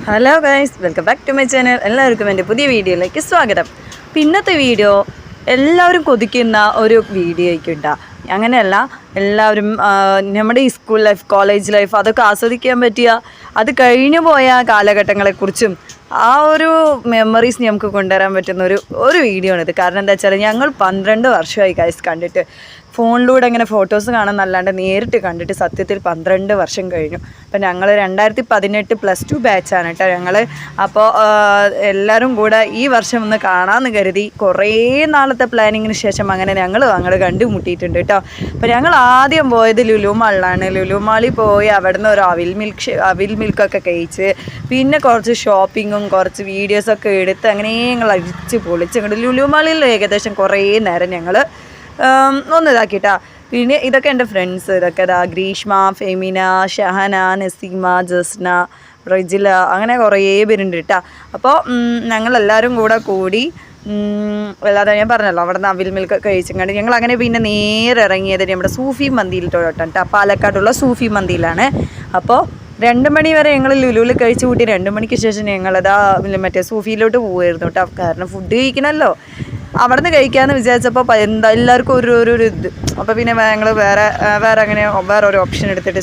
Hello guys, welcome back to my channel. എല്ലാവർക്കും എൻ്റെ പുതിയ വീഡിയോയിലേക്ക് സ്വാഗതം. ഇന്നത്തെ വീഡിയോ എല്ലാവരും കൊതിക്കുന്ന ഒരു വീഡിയോയ്ക്ക് ഉണ്ടാകും. അങ്ങനെയല്ല, എല്ലാവരും നമ്മുടെ ഈ സ്കൂൾ ലൈഫ്, കോളേജ് ലൈഫ് അതൊക്കെ ആസ്വദിക്കാൻ പറ്റിയ, അത് കഴിഞ്ഞു പോയ കാലഘട്ടങ്ങളെക്കുറിച്ചും ആ ഒരു മെമ്മറീസ് നമുക്ക് കൊണ്ടുവരാൻ പറ്റുന്ന ഒരു വീഡിയോ ആണിത്. കാരണം എന്താ വെച്ചാൽ ഞങ്ങൾ 12 വർഷമായി ഗൈസ് കണ്ടിട്ട്. ഫോണിലൂടെ അങ്ങനെ ഫോട്ടോസ് കാണാനല്ലാണ്ട് നേരിട്ട് കണ്ടിട്ട് സത്യത്തിൽ 12 വർഷം കഴിഞ്ഞു. അപ്പം ഞങ്ങൾ 2018 +2 ബാച്ചാണ് കേട്ടോ ഞങ്ങൾ. അപ്പോൾ എല്ലാവരും കൂടെ ഈ വർഷം ഒന്ന് കാണാമെന്ന് കരുതി കുറേ നാളത്തെ പ്ലാനിങ്ങിന് ശേഷം അങ്ങനെ ഞങ്ങൾ കണ്ടുമുട്ടിയിട്ടുണ്ട് കേട്ടോ. അപ്പോൾ ഞങ്ങൾ ആദ്യം പോയത് ലുലു മാളിലാണ്. ലുലു മാളിൽ പോയി അവിടെ നിന്ന് ഒരു അവിൽ മിൽക്കൊക്കെ കഴിച്ച്, പിന്നെ കുറച്ച് ഷോപ്പിങ്ങും കുറച്ച് വീഡിയോസൊക്കെ എടുത്ത് അങ്ങനെ ഞങ്ങൾ അടിച്ച് പൊളിച്ച് അങ്ങോട്ട് ലുലു മാളിൽ ഏകദേശം കുറേ നേരം ഞങ്ങൾ ഒന്ന് ഇതാക്കിയിട്ടാ. പിന്നെ ഇതൊക്കെ എൻ്റെ ഫ്രണ്ട്സ്, ഇതൊക്കെ ഗ്രീഷ്മ, ഫെമിന, ഷഹന, നസീമ, ജസ്ന, റജില, അങ്ങനെ കുറേ പേരുണ്ട് കേട്ടോ. അപ്പോൾ ഞങ്ങളെല്ലാവരും കൂടി അല്ലാതെ ഞാൻ പറഞ്ഞല്ലോ അവിടെ നിന്ന് അവിൽ മിൽക്ക് കഴിച്ചങ്ങാണ്ട് ഞങ്ങൾ അങ്ങനെ പിന്നെ നേരെ ഇറങ്ങിയത് നമ്മുടെ സൂഫി മന്തിയിലോട്ടാണ് കേട്ടോ. പാലക്കാടുള്ള സൂഫി മന്തിയിലാണ്. അപ്പോൾ 2 മണി വരെ ഞങ്ങൾ ലുലുവിൽ കഴിച്ച് കൂട്ടി 2 മണിക്ക് ശേഷം ഞങ്ങളതാ മറ്റേ സൂഫിയിലോട്ട് പോകുമായിരുന്നു കേട്ടോ. കാരണം ഫുഡ് കഴിക്കണമല്ലോ, അവിടെ നിന്ന് കഴിക്കാമെന്ന് വിചാരിച്ചപ്പോൾ എന്താ എല്ലാവർക്കും ഒരു ഇത്. അപ്പോൾ പിന്നെ ഞങ്ങൾ വേറെ അങ്ങനെ വേറെ ഒരു ഓപ്ഷൻ എടുത്തിട്ട്